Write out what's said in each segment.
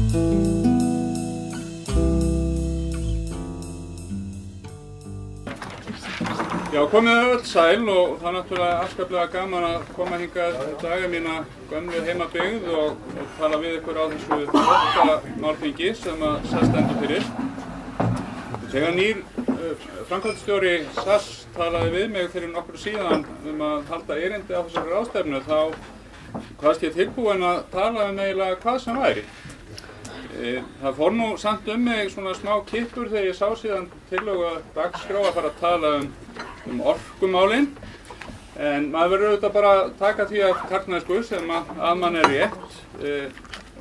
Já, komið öll sæl og það er náttúrulega afskaplega gaman að koma hingað daga mína gömlu heimabyggð og tala við ykkur á þessu flotta málþingi sem að SAS stendur fyrir. Þegar nýr framkvæmdastjóri SAS talaði við mig fyrir nokkru síðan að halda erindi á þessari ráðstefnu þá kvaðst ég tilbúinn að tala eiginlega hvað sem væri. Það fór nú samt mig svona smá kippur þegar ég sá síðan tillögu að dagskrá að fara að tala um orkumálin, en maður verður auðvitað bara að taka því af karlmennsku sem að mann rétt.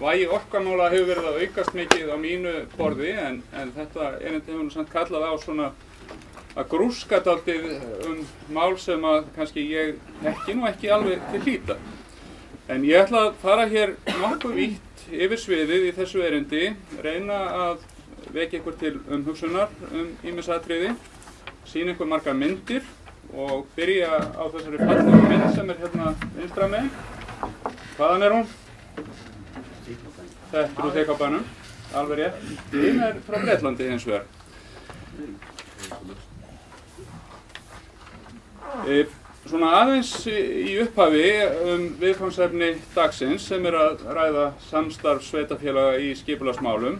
Vægi orkumála hefur verið að aukast mikið á mínu borði, en þetta erindi hefur nú samt kallað á svona að grúska dálítið mál sem að kannski ég þekki nú ekki alveg til hlítar. En ég ætla að fara hér nokkuð vítt yfir sviðið í þessu erindi, reyna að vekja ykkur til umhugsunar ýmis atriði, sýna ykkur margar myndir og byrja á þessari fallegu mynd sem er hérna vinstra megin. Hvaðan er hún? Þetta úr teikabænum, alveg rétt. Hinn er frá Bretlandi hins vegar. Svona aðeins í upphafi viðfangsefni dagsins sem er að ræða samstarf sveitarfélaga í skipulagsmálum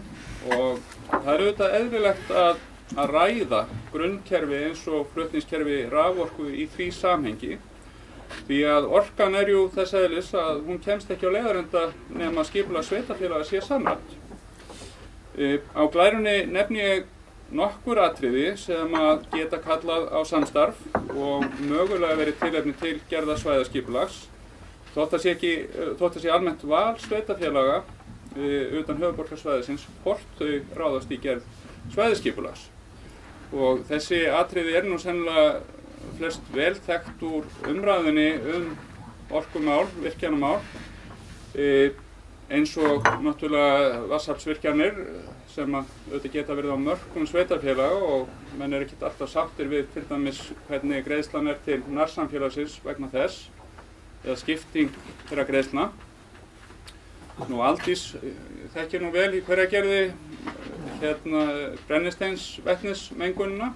og það er auðvitað eðlilegt að ræða grunnkerfi eins og flutningskerfi raforku í því samhengi því að orkan er jú þess eðlis að hún kemst ekki á leiðarenda nema skipulags sveitarfélaga sé samræmt. Á glærunni nefni ég nokkur atriði sem að geta kallað á samstarf og mögulega verið tilefni til gerðar svæðaskipulags þótt að sé almennt val sveitarfélaga utan höfuðborgarsvæðisins hvort þau ráðast í gerð svæðaskipulags. Og þessi atriði er nú sennilega flest vel þekkt úr umræðunni orkumál, virkjanamál, eins og náttúrulega vatnsaflsvirkjanir sem auðvitað geta verið á mörkum sveitarfélaga og menn er ekkert alltaf sáttir við til dæmis hvernig greiðslan er til nærsamfélagsins vegna þess eða skipting þeirra greiðslna. Nú Aldís þekkir nú vel í Hveragerði brennisteinsvetnismengunina.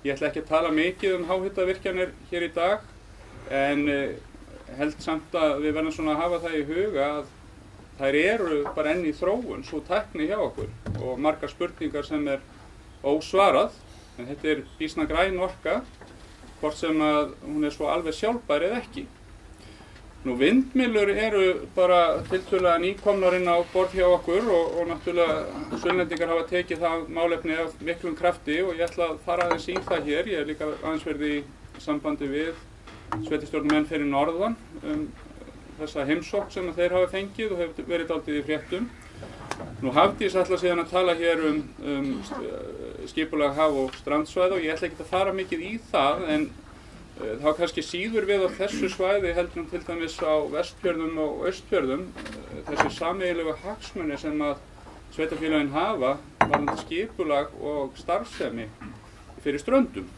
Ég ætla ekki að tala mikið háhitavirkjanir hér í dag en held samt að við verðum svona að hafa það í huga að þær eru bara enn í þróun, svo tækni hjá okkur og margar spurningar sem er ósvarað, en þetta er býsna græn orka, hvort sem að hún er svo alveg sjálfbær eða ekki. Nú vindmyllur eru bara tiltölulega nýkomnar inn á borð hjá okkur og náttúrulega Sunnlendingar hafa tekið það málefni af miklum krafti og ég ætla að fara aðeins í það hér. Ég hef líka aðeins verið í sambandi við sveitarstjórnarmenn fyrir norðan þessa heimsókn sem þeir hafa fengið og hefur verið dálítið í fréttum. Nú Hafdís ætla síðan að tala hér skipulag haf- og strandsvæði og ég ætla ekki að fara mikið í það en þá kannski síður við á þessu svæði heldur til dæmis á Vestfjörðum og Austfjörðum þessi sameiginlegu hagsmuni sem að sveitarfélögin hafa varðandi skipulag og starfsemi fyrir ströndum.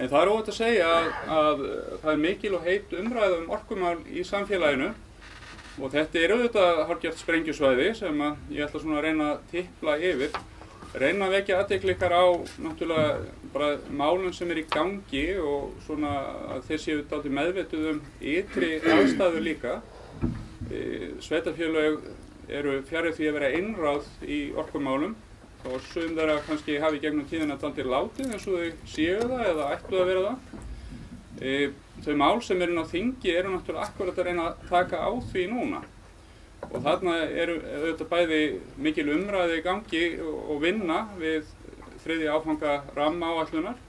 En það er óhætt að segja að það er mikil og heit umræða orkumál í samfélaginu og þetta er auðvitað hálfgert sprengjusvæði sem ég ætla svona að reyna að tipla yfir, reyna að vekja athygli ykkar á náttúrulega bara málum sem er í gangi og svona að þeir séu dálítið meðvituð ytri aðstæður líka. Sveitarfélög eru fjarri því að vera einráð í orkumálum og sum þeirra kannski hafi gegnum tíðina dálítið látið eins og þau séu það eða ættu að vera það. Þau mál sem eru inn á þingi eru náttúrulega akkurat að reyna að taka á því núna. Og þarna eru auðvitað bæði mikil umræði í gangi og vinna við þriðja áfanga rammaáætlunar.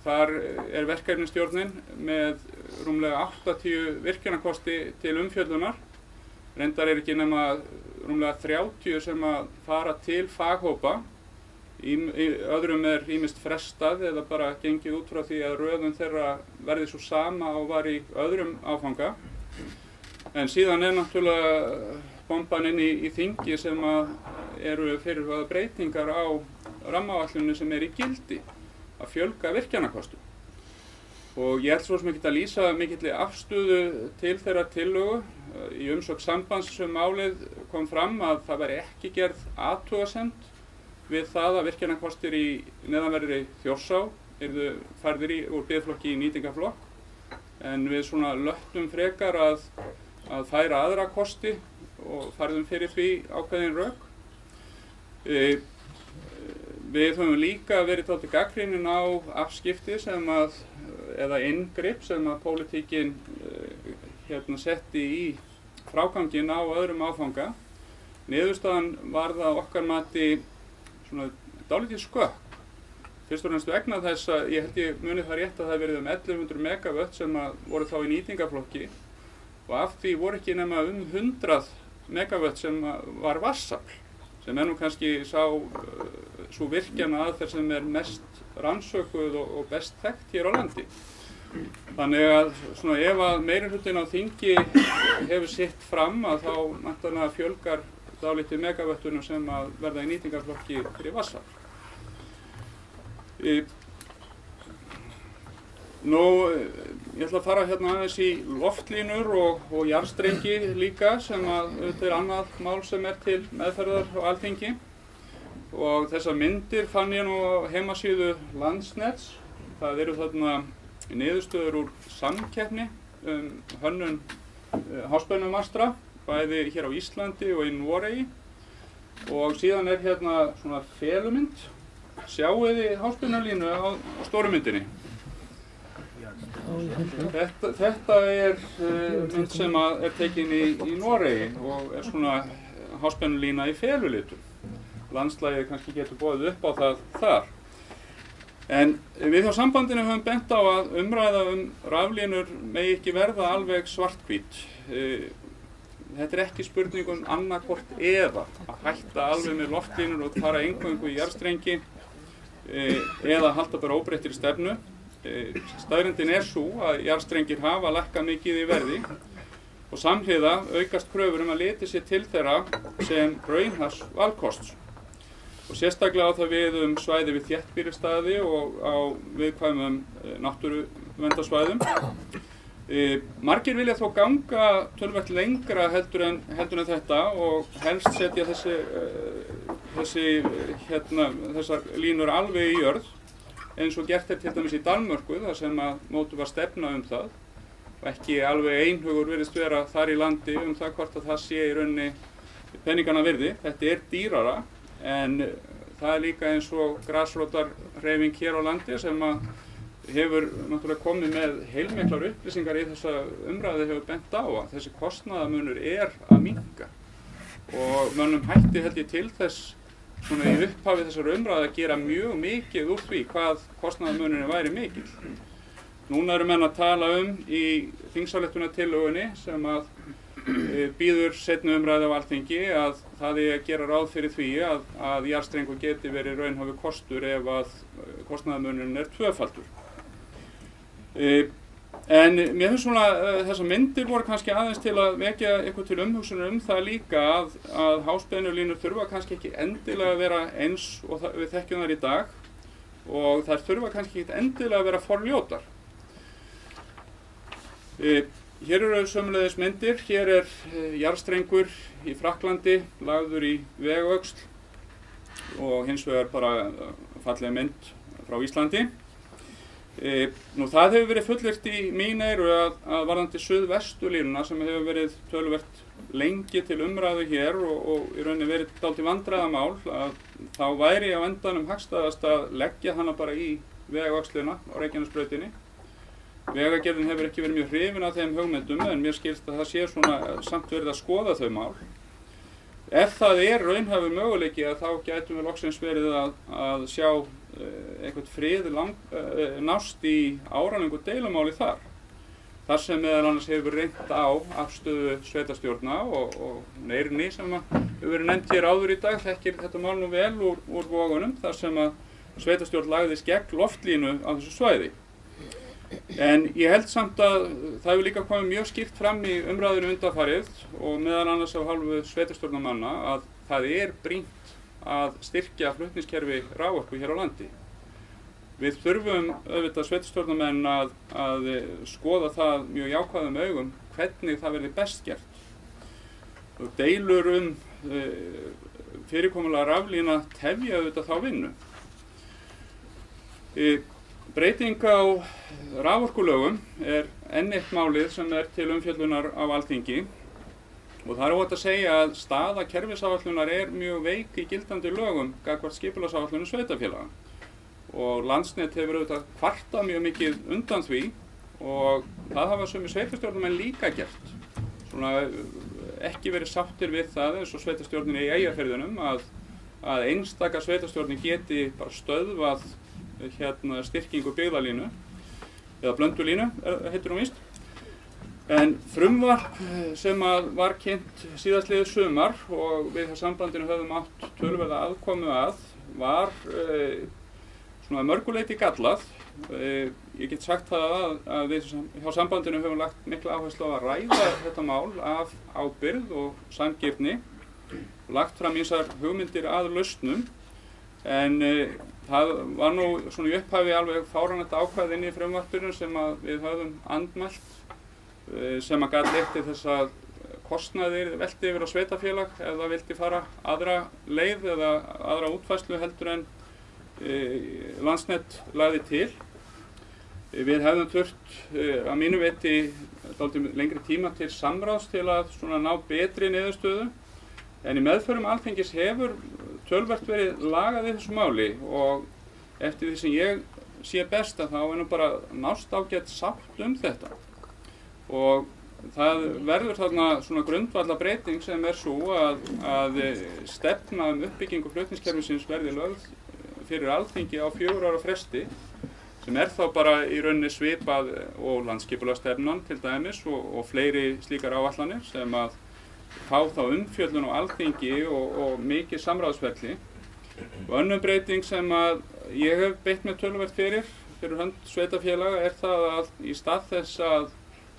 Þar er verkefnisstjórnin með rúmlega 80 virkjunarkosti til umfjöllunar. Reyndar er ekki nema rúmlega 30 sem að fara til faghópa. Í öðrum er ýmist frestað eða bara gengið út frá því að röðun þeirra verði svo sama og var í öðrum áfanga. En síðan er náttúrulega bomban inn í þingi sem að eru fyrirhugaðar breytingar á rammaáætlunni sem er í gildi að fjölga virkjanakostum. Og ég ætla svo sem ekki að lýsa mikilli afstöðu til þeirra tillögu. Í umsögn Sambands málið kom fram að það væri ekki gerð athugasemd við það að virkjanakostir í neðanverðri Þjórsá yrðu færðir úr biðflokki í nýtingarflokk. En við svona löttum frekar að færa aðra kosti og færðum fyrir því ákveðin rök. Við höfum líka verið dálítið gagnrýnin á afskipti eða inngrip sem að pólitíkin setti í fráganginn á öðrum áfanga. Niðurstaðan var það okkar mati svona dálítið skökk. Fyrst og fremst vegna þess að ég held ég muni það rétt að það verið 1100 megavött sem voru þá í nýtingarflokki og af því voru ekki nema 100 megavött sem var vatnsafl, sem nú kannski sú virkjana aðferð sem mest rannsökuð og best þekkt hér á landi. Þannig að svona, ef að meirihlutinn á þingi hefur sitt fram að þá mæntanlega fjölgar dálítið megavöttunum sem að verða í nýtingarflokki fyrir vatnsafl. Ég ætla að fara hérna aðeins í loftlínur og jarðstrengi líka sem auðvitað annað mál sem til meðferðar á Alþingi. Og þessar myndir fann ég nú á heimasíðu Landsnets. Það eru þarna niðurstöður úr samkeppni hönnun háspennumasta, bæði hér á Íslandi og í Noregi. Og síðan hérna svona felumynd. Sjáið þið háspennulínu á stóru myndinni. Þetta mynd sem tekin í Noregi og svona háspennulína í felulitum. Landslagið kannski getur boðið upp á það þar. En við hjá Sambandinu höfum bent á að umræða raflínur megi ekki verða alveg svarthvít. Þetta ekki spurning annað hvort eða að hætta alveg með loftlínur og fara eingöngu í jarðstrengi eða halda bara óbreyttri stefnu. Staðreyndin sú að jarðstrengir hafa lækkað mikið í verði og samhliða aukast kröfur að liti sér til þeirra sem raunhæfs valkosts. Og sérstaklega á það við svæði við þéttbýlisstaði og á viðkvæmum náttúruverndarsvæðum. Margir vilja þó ganga töluvert lengra heldur en þetta og helst setja þessar línur alveg í jörð, eins og gert til dæmis í Danmörku, þar sem mótuð var stefna það. Og ekki alveg einhugur virðist vera þar í landi það hvort að það sé í rauninni peningana virði. Þetta dýrara, en það líka eins og grasrótarhreyfing hér á landi sem hefur náttúrulega komið með heilmiklar upplýsingar í þessa umræðu hefur bent á að þessi kostnaðarmunur að minnka. Og mönnum hætti held ég til þess svona í upphafi þessar umræðu að gera mjög mikið úr því hvað kostnaðarmunurinn væri mikill. Núna eru menn að tala í þingsályktunartillögunni sem býður seinni umræðu á Alþingi að það að gera ráð fyrir því að jarðstrengur geti verið raunhæfur kostur ef að kostnaðarmunurinn tvöfaldur. En mér finnst svona þessar myndir voru kannski aðeins til að vekja eitthvað til umhugsunar það líka að háspennulínur þurfa kannski ekki endilega að vera eins og við þekkjum þær í dag og þær þurfa kannski ekki endilega að vera forljótar. Hér eru sömuleiðis myndir. Hér jarðstrengur í Frakklandi lagður í vegöxl og hins vegar bara falleg mynd frá Íslandi. Það hefur verið fullyrt í mín eyru að varðandi suðvestulínuna sem hefur verið töluvert lengi til umræðu hér og í rauninni verið dálítið vandræðamál að þá væri á endanum hagstæðast að leggja hana bara í vegöxlina á Reykjanesbrautinni. Vegagerðin hefur ekki verið mjög hrifin af þeim hugmyndum en mér skilst að það sé svona samt verið að skoða þau mál. Ef það raunhæfur möguleiki þá gætum við loksins verið að sjá eitthvað frið nást í áralengu deilumáli þar. Þar sem meðal annars hefur reynt á afstöðu sveitarstjórna og Eirný sem hefur verið nefnt hér áður í dag þekkir þetta mál nú vel úr Vogunum þar sem að sveitarstjórn lagðist gegn loftlínu á þessu svæði. En ég held samt að það hefur líka komið mjög skýrt fram í umræðinu undanfarið og meðal annars af hálfu sveitarstjórnarmanna að það brýnt að styrkja flutningskerfi raforku hér á landi. við þurfum auðvitað sveitarstjórnarmenn að skoða það mjög jákvæðum augum hvernig það verði best gert. Og deilur fyrirkomulega raflína tefja auðvitað þá vinnu. Breyting á raforkulögum enn eitt málið sem til umfjöllunar á Alþingi og það óhætt að segja að staða kerfisáætlunar mjög veik í gildandi lögum gagnvart skipulagsáætlunum sveitarfélaga og Landsnet hefur auðvitað kvartað mjög mikið undan því og það hafa sumir sveitarstjórnarmenn líka gert. Svona ekki verið sáttir við það eins og sveitarstjórnin í Eyjafirðinum að einstaka sveitarstjórnin geti bara stöðvað styrkingu byggðalínu eða blöndulínu heitir hún víst. En frumvarp sem var kynnt síðastliðið sumar og við hjá sambandinu höfum átt töluverða aðkomu var svona mörguleyti gallað. Ég get sagt það að við hjá sambandinu höfum lagt mikla áherslu á að ræða þetta mál af ábyrgð og sanngirni og lagt fram ýmsar hugmyndir að lausnum en það var nú svona í upphafi alveg fáránlegt ákvæði inn í frumvarpinu sem við höfðum andmælt sem gat leitt til þess að kostnaðir velti yfir á sveitarfélag ef það vildi fara aðra leið eða aðra útfærslu heldur en Landsnet lagði til. Við hefðum þurft að mínu viti dálítið lengri tíma til samráðs til að svona ná betri niðurstöðu en í meðförum Alþingis hefur töluvert verið lagað í þessu máli og eftir því sem ég sé best þá nú bara nást ágætt sátt þetta. Og það verður þarna svona grundvallarbreyting sem svo að stefna uppbyggingu flutningskerfisins verði lögð fyrir Alþingi á 4 ára fresti sem þá bara í rauninni svipað og landsskipulagsstefnan til dæmis og fleiri slíkar áætlanir sem fá þá umfjöllun á Alþingi og mikið samráðsferli. Og önnur breyting sem ég hef beitt mér töluvert fyrir hönd sveitarfélaga það að í stað þess að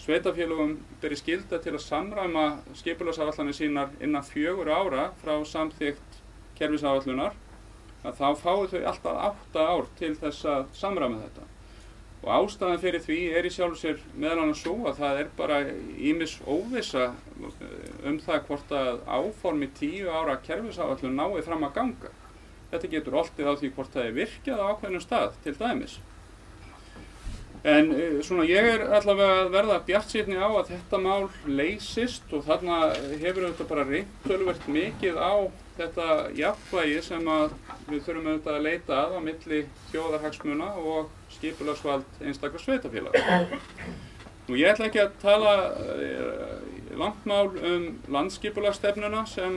sveitarfélögum beri skylda til að samræma skipulagsáætlanir sínar innan 4 ára frá samþykkt kerfisáætlunar að þá fái þau alltaf 8 ár til þess að samræma þetta. Og ástæðan fyrir því í sjálfu sér meðal annars svo að það bara ýmis óvissa það hvort að áformi 10 ára kerfisáætlun nái fram að ganga. Þetta getur oltið á því hvort það virkjað á ákveðnum stað til dæmis. En svona ég allavega að verða bjartsýnni á að þetta mál leysist og þarna hefur þetta bara reynt töluvert mikið á þetta jafnvægi sem við þurfum auðvitað að leita á milli þjóðarhagsmuna og skipulagsvald einstakra sveitarfélaga. Nú ég ætla ekki að tala langt mál landsskipulagsstefnuna sem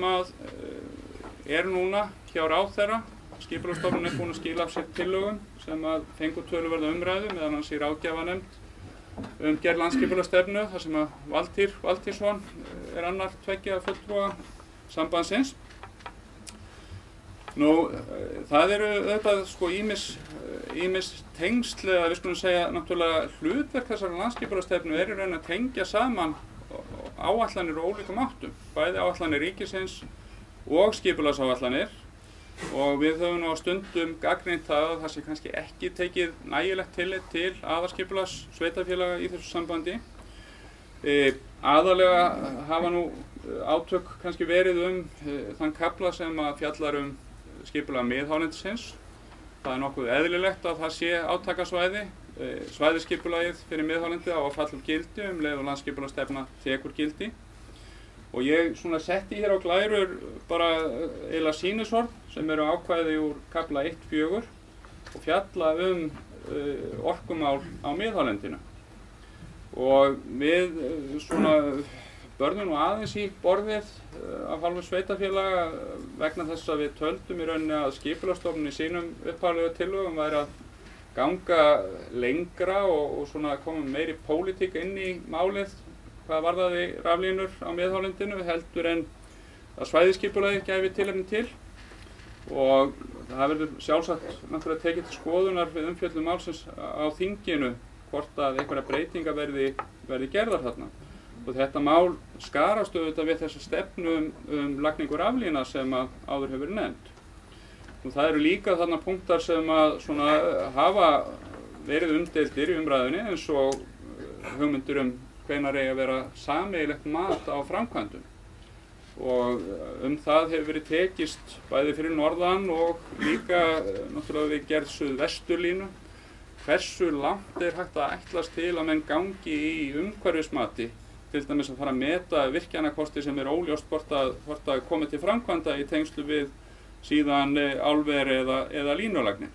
núna hjá ráðherra. Skipulagsstofnun búin að skila af sér tillögum sem fengu töluverða umræðu meðal annars í ráðgjafarnefnd gerð landsskipulagsstefnu þar sem Valtýr Valtýrsson annar tveggja fulltrúa sambandsins. Nú, það auðvitað sko ýmis tengsl eða við skulum segja náttúrulega hlutverk þessar landsskipulagsstefnu í raun að tengja saman áætlanir og ólíkum áttum, bæði áætlanir ríkisins og skipulagsáætlanir. Og við höfum nú á stundum gagnrýnt það að það sé kannski ekki tekið nægilegt tillit til aðalskipulags sveitarfélaga í þessu sambandi. Aðallega hafa nú átök kannski verið þann kafla sem fjallar skipulag miðhálendisins. Það nokkuð eðlilegt að það sé átakasvæði. Svæðisskipulagið fyrir miðhálendið á að falla gildi leið og landsskipulagsstefna tekur gildi. Og ég svona setti hér á glærur bara eiginlega sýnisorð sem ákvæði úr kafla 1.4 og fjalla orkumál á miðhálendinu. Og við svona börnum nú aðeins í borðið af hálfu sveitarfélaga vegna þess að við töldum í rauninni að skipulagsstofnun í sínum upphaflegu tillögum væri að ganga lengra og svona koma meiri pólitík inn í málið hvað varðaði raflínur á miðhálendinu heldur en að svæðisskipulagið gæfi tilefni til og það verður sjálfsagt náttúrulega tekið til skoðunar við umfjöllun málsins á þinginu hvort að einhverja breytingar verði gerðar þarna. Og þetta mál skarast auðvitað við þessa stefnu lagningu raflína sem áður hefur verið nefnd. Og það eru líka þarna punktar sem að svona hafa verið umdeildir í umræðunni eins og hugmyndir hvenær eigi að vera sameiginlegt mat á framkvæmdum. Og það hefur verið tekist bæði fyrir norðan og líka náttúrulega við gerð suðvesturlínu. Hversu langt hægt að ætlast til að menn gangi í umhverfismati, til dæmis að fara að meta virkjanakosti sem óljóst hvort að komi til framkvæmda í tengslu við síðan álver eða línulagnir.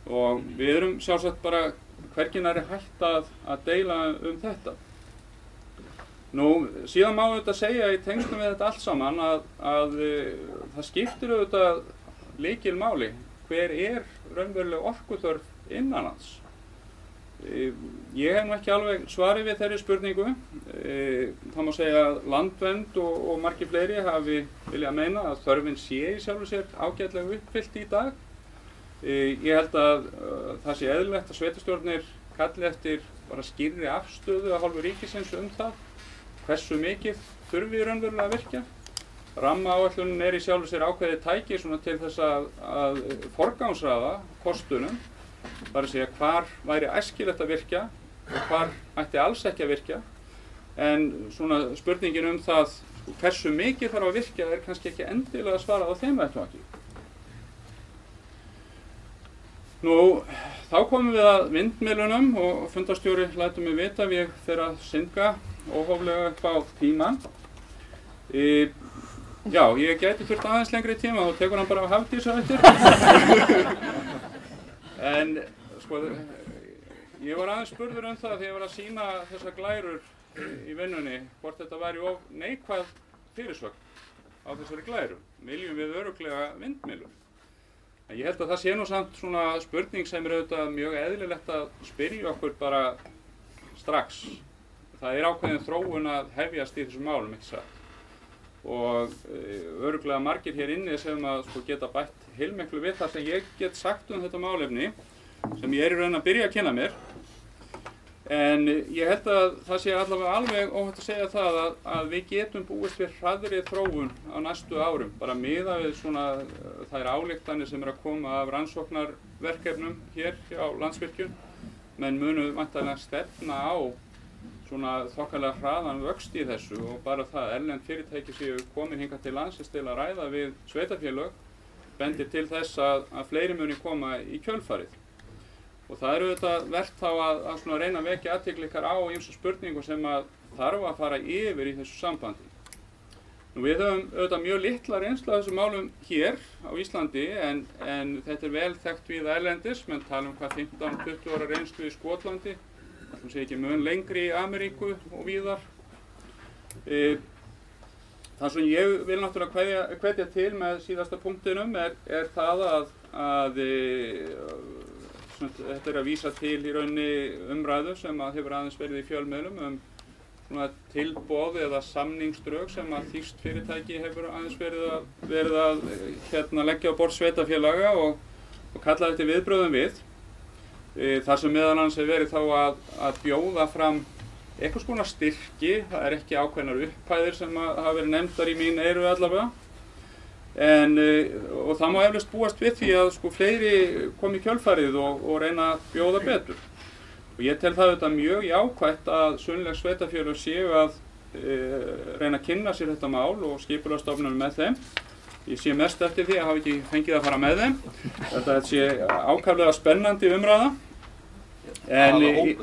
Og við erum sjálfsagt bara hvergi nærri hægt að deila þetta. Nú, síðan má auðvitað segja í tengslum við þetta allt saman að það skiptir auðvitað lykilmáli. Hver raunveruleg orkuþörf innanlands? Ég hef nú ekki alveg svarið við þeirri spurningu. Það má segja að Landvernd og margir fleiri hafi viljað meina að þörfin sé í sjálfu sér ágætlega uppfyllt í dag. Ég held að það sé eðlilegt að sveitarstjórnir kalli eftir bara skýrri afstöðu af hálfu ríkisins það. Hversu mikið þurfi raunverulega að virkja. Rammaáætlunin í sjálfu sér ákveðið tæki til þess að forgangsraða kostunum. Það er að segja hvar væri æskilegt að virkja og hvar ætti alls ekki að virkja. En svona spurningin það hversu mikið þarf að virkja kannski ekki endilega svarað á þeim vettvangi. Nú, þá komum við að vindmyllunum og fundarstjóri lætur mig vita ef ég fer að synga óhóflega upp á tímann. Já, ég gæti þurft aðeins lengri tíma, þá tekur hann bara á Hafdís á eftir. En, sko, ég var aðeins spurður það þegar ég var að sýna þessar glærur í vinnunni, hvort þetta væri of neikvæð fyrirsögn á þessari glæru. Viljum við örugglega vindmyllur? En ég held að það sé nú samt svona spurning sem auðvitað mjög eðlilegt að spyrja okkur bara strax. Það ákveðin þróun að hefjast í þessum málum, ekki satt. Og örugglega margir hér inni sem að geta bætt heilmiklu við það sem ég get sagt þetta málefni, sem ég í raun að byrja að kynna mér. En ég held að það sé allavega alveg óhætt að segja það að við getum búist við hraðri þróun á næstu árum. Bara miðað við þær ályktanir sem að koma af rannsóknarverkefnum hér hjá Landsvirkjun. Menn munu væntanlega stefna á þokkalega hraðan vöxt í þessu og bara það erlend fyrirtæki séu komin hingað til landsins til að ræða við sveitarfélög bendir til þess að fleiri muni koma í kjölfarið. Og það auðvitað vert þá að reyna að vekja athygli ykkar á ýmsum spurningum sem þarf að fara yfir í þessu sambandi. Nú, við höfum auðvitað mjög litla reynslu af þessum málum hér á Íslandi en þetta vel þekkt víða erlendis, menn tala hvað 15-20 ára reynslu í Skotlandi, það sé ekki mun lengri í Ameríku og víðar. Það sem ég vil náttúrulega hvetja til með síðasta punktinum það að þetta að vísa til í rauninni umræðu sem hefur aðeins verið í fjölmiðlum tilboð eða samningsdrög sem þýskt fyrirtæki hefur aðeins verið að leggja á borð sveitarfélaga og kalla þetta viðbrögðum við. Þar sem meðal annars hefur verið þá að bjóða fram einhvers konar styrki, það ekki ákveðnar upphæðir sem hafa verið nefndar í mín eyru allavega. Og það má eflaust búast við því að fleiri komi í kjölfarið og reyna að bjóða betur. Og ég tel það auðvitað mjög jákvætt að sunnleg sveitarfélög séu að reyna að kynna sér þetta mál og skipulagsstofnanir með þeim. Ég sé mest eftir því að hafa ekki fengið að fara með þeim. Þetta sé ákaflega spennandi umræða. En ég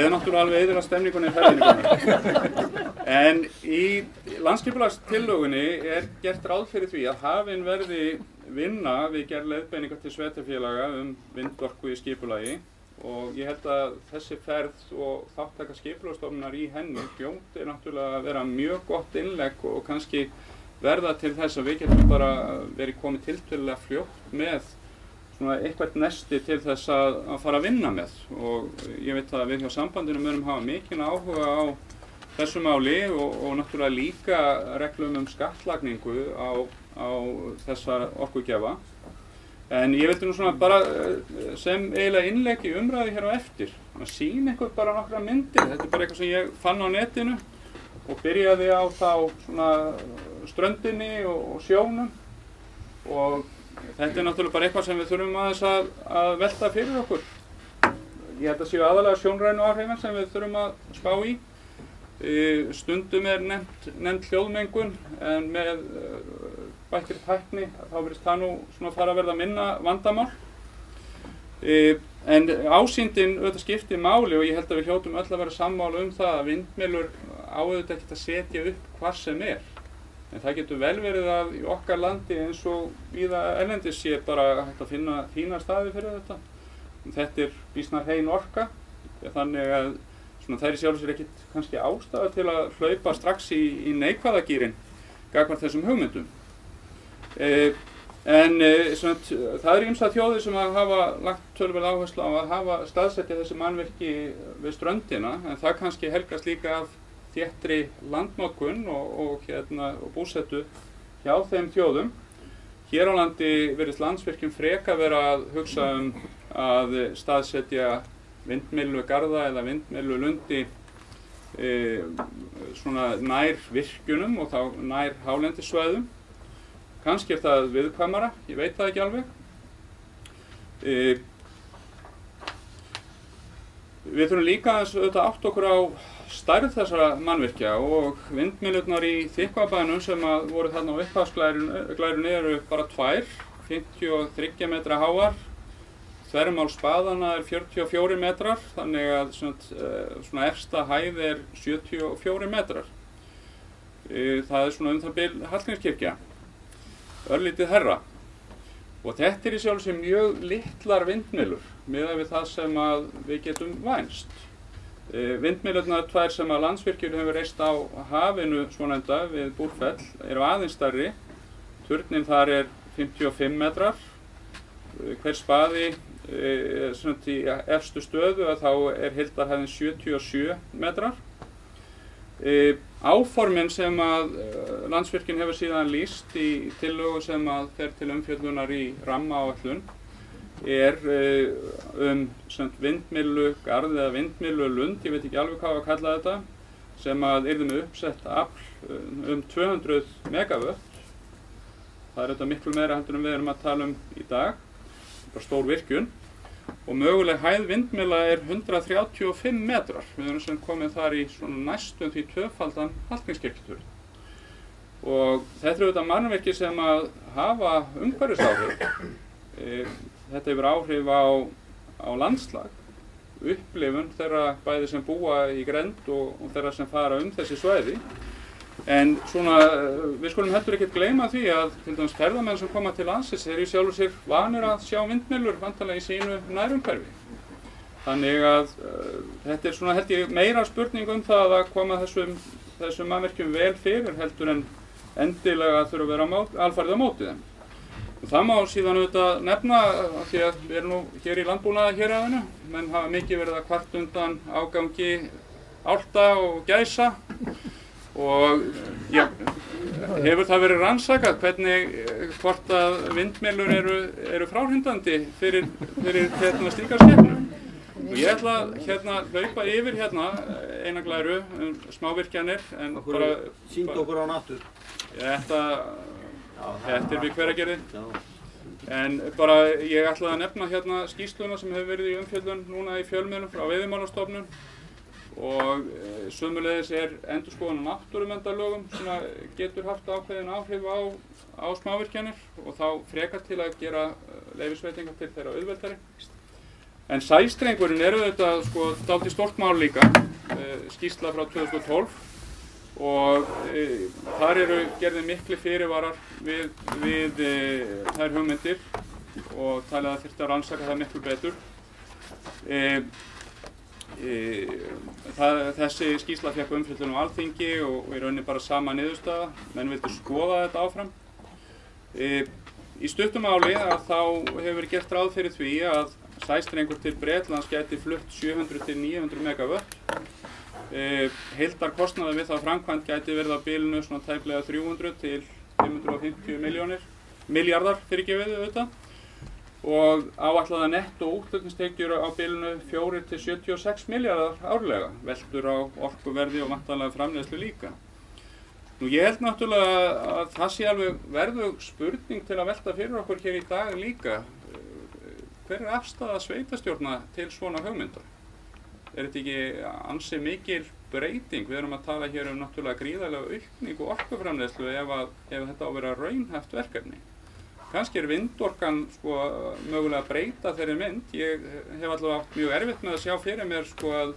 náttúrulega alveg eyður að stemningunni í ferðinni. En í landsskipulagstillögunni gert ráð fyrir því að hafin verði vinna við gerð leiðbeiningar til sveitarfélaga vindorku í skipulagi og ég held að þessi ferð og þáttaka skipulagsstofnunar í henni hljóti náttúrulega að vera mjög gott innlegg og kannski verða til þess að við getum bara verið komið tiltölulega fljótt með eitthvað nesti til þess að fara að vinna með og ég veit að við hjá sambandinu munum hafa mikinn áhuga á þessu máli og náttúrulega líka reglum skattlagningu á þessa orkugjafa. En ég vildi nú bara sem eiginlega innlegg í umræðu hér á eftir að sýna ykkur bara nokkra myndir. Þetta bara eitthvað sem ég fann á netinu og byrjaði á þá ströndinni og sjónum og þetta náttúrulega bara eitthvað sem við þurfum aðeins að velta fyrir okkur. Ég held að séu aðalega sjónrænu áhrifin sem við þurfum að spá í. Stundum nefnt hljóðmengun, en með bættri tækni þá virðist það nú svona fara að verða minna vandamál. En ásýndin auðvitað skiptir máli og ég held að við hljótum öll að vera sammála það að vindmyllur á auðvitað ekkert að setja upp hvar sem er. En það getur vel verið að í okkar landi eins og víða erlendis sé bara hægt að finna fína staði fyrir þetta. Þetta býsna hrein orka, þannig að það er í sjálfu sér ekkert kannski ástæða til að hlaupa strax í neikvæða gírinn gagnvart þessum hugmyndum. En það er ýmsar þjóðir sem hafa lagt töluverð áherslu á að hafa staðsetja þessi mannvirki við ströndina, en það kannski helgast líka af þéttri landnotkun og búsetu hjá þeim þjóðum. Hér á landi virðist Landsvirkjun freka vera að hugsa að staðsetja vindmyllugarða eða vindmyllulundi svona nær virkjunum og þá nær hálendissvæðum. Kannski er það viðkvæmara, ég veit það ekki alveg. Við þurfum líka að átta okkur á stærð þessara mannvirkja og vindmyllurnar í Þykkvabænum sem voru þarna á upphafsglærunni eru bara 2, 53 metra háar. Þvermál spaðanna er 44 metrar, þannig að svona efsta hæð er 74 metrar. Það er svona það bil Hallgrímskirkja, örlítið herra. Og þetta er í sjálfu sér mjög litlar vindmyllur miðað við það sem við getum vænst. Vindmyllurnar 2 sem Landsvirkjun hefur reist á hafinu svonefnda við Búrfell eru aðeins stærri. Turninn þar er 55 metrar. Hver spaði í efstu stöðu þá er heildarhæðin 77 metrar. Áformin sem Landsvirkjun hefur síðan lýst í tillögu sem fer til umfjöllunar í rammaáætlun er vindmyllugarð eða vindmyllulund, ég veit ekki alveg hvað að kalla þetta, sem yrði með uppsett afl 200 megavött. Það er þetta miklu meira heldur en við erum að tala í dag, bara stór virkjun. Og möguleg hæð vindmylla er 135 metrar. Við erum sem komið þar í næstum því tvöfaldan Hallgrímskirkjuturn. Og þetta eru auðvitað mannvirki sem hafa umhverfisáhrif. Þetta hefur áhrif á landslag, upplifun þeirra bæði sem búa í grennd og þeirra sem fara þessi svæði. En við skulum heldur ekkert gleyma því að til dæmis ferðamenn sem koma til landsins eru í sjálfu sér vanir að sjá vindmyllur vantarlega í sínu nærumhverfi. Þannig að þetta er held ég meira spurning það að koma þessum mannvirkjum vel fyrir heldur en endilega þurfa að vera alfarið á móti þeim. Og það má síðan auðvitað nefna því að við erum nú hér í landbúnaðarhéraðinu, menn hafa mikið verið að kvart undan ágangi álfta og gæsa. Og hefur það verið rannsakað hvort að vindmyllur eru fráhrindandi fyrir slíkar skepnur. Og ég ætla að hlaupa yfir eina glæru smávirkjanir. Sýndu okkur á náttúr. Þetta er við Hveragerði. En bara ég ætla að nefna skýrsluna sem hefur verið í umfjöllun núna í fjölmiðlum frá Veiðimálastofnun. Og sömuleiðis er endurskoðun á náttúruverndarlögum sem getur haft ákveðin áhrif á smávirkjanir og þá frekar til að gera leyfisveitingar til þeirra auðveldari. En sæstrengurinn er auðvitað dálítið stórt mál líka, skýrsla frá 2012 og þar eru gerðir miklir fyrirvarar við þær hugmyndir og talið að þyrfti að rannsaka það miklu betur. Þessi skýrsla fékk umfjöllun á Alþingi og í rauninni bara sama niðurstaða, menn vildu skoða þetta áfram. Í stuttu máli þá hefur verið gert ráð fyrir því að sæstrengur til Bretlands gæti flutt 700 til 900 megavött. Heildarkostnaður við það framkvæmd gæti verið á bilinu tæplega 300 til 550 milljarðar fyrirgefið auðvitað. Og áætlaða nettó útflutningstekjur á bilinu 4 til 76 milljarðar árlega, veltur á orkuverði og væntanlega framleiðslu líka. Ég held náttúrulega að það sé alveg verðug spurning til að velta fyrir okkur hér í dag líka. Hver afstaða sveitarstjórna til svona hugmyndar? Þetta ekki ansi mikil breyting? Við erum að tala hér náttúrulega gríðarlega aukningu og orkuframleiðslu ef þetta á að vera raunhæft verkefni. Kannski vindorkan mögulega að breyta þeirri mynd. Ég hef allavega átt mjög erfitt með að sjá fyrir mér að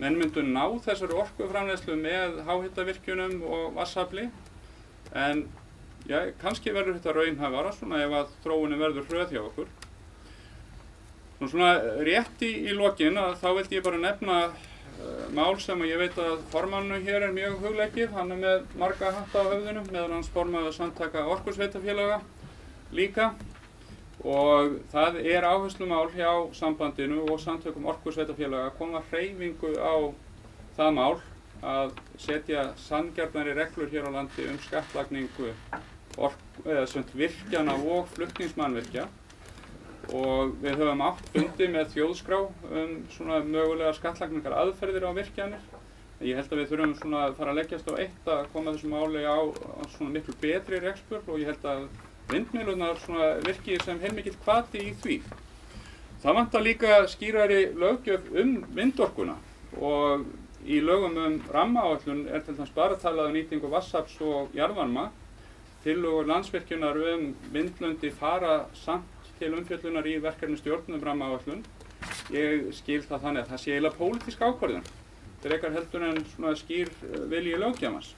menn myndu ná þessari orkuframleiðslu með háhitavirkjunum og vatnsafli. En kannski verður þetta raunhæfara ef að þróunin verður hröð hjá okkur. Rétt í lokin þá vildi ég bara nefna mál sem ég veit að formannum hér mjög hugleikið. Hann með marga hatta á höfðinu, meðal hans formaður samtaka orkusveitarfélaga líka. Og það áherslumál hjá sambandinu og samtökum orkusveitarfélaga að koma hreyfingu á það mál að setja sanngjarnari reglur hér á landi skattlagningu virkjana og flutningsmannvirkja. Og við höfum átt fundi með þjóðskrá mögulega skattlagningar aðferðir á virkjanir. Ég held að við þurfum að fara að leggjast á eitt að koma þessu máli á miklu betri rekspöl og ég held að vindmyllurnar virki sem heilmikill hvati í því. Það vantar líka skýrari löggjöf vindorkuna og í lögum rammaáætlun til dæmis bara talað nýtingu vatnsafls og jarðvarma. Tillögur Landsvirkjunar vindlundi fara samt til umfjöllunar í verkefnisstjórn rammaáætlun. Ég skil það þannig að það sé eiginlega pólitísk ákvörðun. Frekar heldur en skýr vilji löggjafans.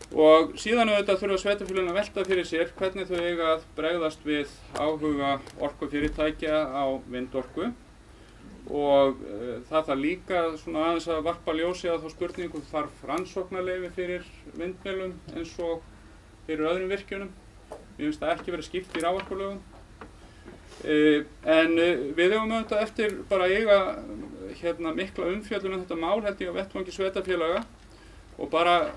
Og síðan þurfa sveitarfélögin að velta fyrir sér hvernig þau eiga að bregðast við áhuga orkufyrirtækja á vindorku. Og það þarf líka aðeins að varpa ljósi að þá spurningu þarf rannsóknarleyfi fyrir vindmyllum eins og fyrir öðrum virkjunum. Mér finnst það ekki verið skýrt í raforkulögum. En við eigum eftir bara að eiga mikla umfjöllun þetta mál held ég á vettvangi sveitarfélaga. Og bara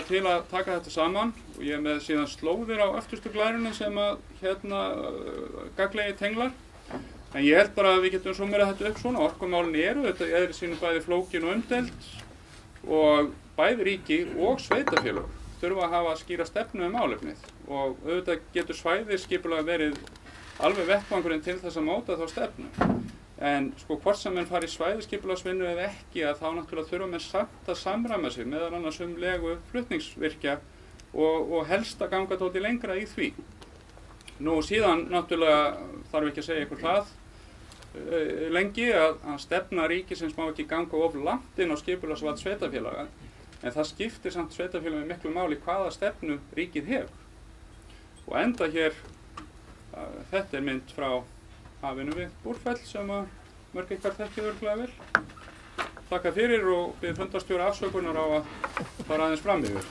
til að taka þetta saman og ég með síðan slóðir á öftustu glærunni sem gagnlegir tenglar. En ég held bara að við getum summerað þetta upp orkumálin þetta í eðli sínu bæði flókin og umdeild og bæði ríki og sveitarfélög þurfa að hafa skýra stefnu málefnið og auðvitað getur svæðisskipulag verið alveg vettvangurinn til þess að móta þá stefnu. En hvort sem menn fari í svæðisskipulagsvinnu eða ekki þá náttúrulega þurfa menn samt að samræma sig meðal annars legu flutningsvirkja og helst að ganga tóti lengra í því. Síðan náttúrulega þarf ekki að segja ykkur það lengi að stefna ríkisins má ekki ganga of langt inn á skipulagsvald sveitarfélaga en það skiptir samt sveitarfélagið miklu máli hvaða stefnu ríkið hefur. Og enda hér, þetta mynd frá hafinu við Búrfell sem að mörg ykkar þekkið örugglega vel. Þakka fyrir og bið fundarstjóra afsökunar á að fara aðeins fram yfir.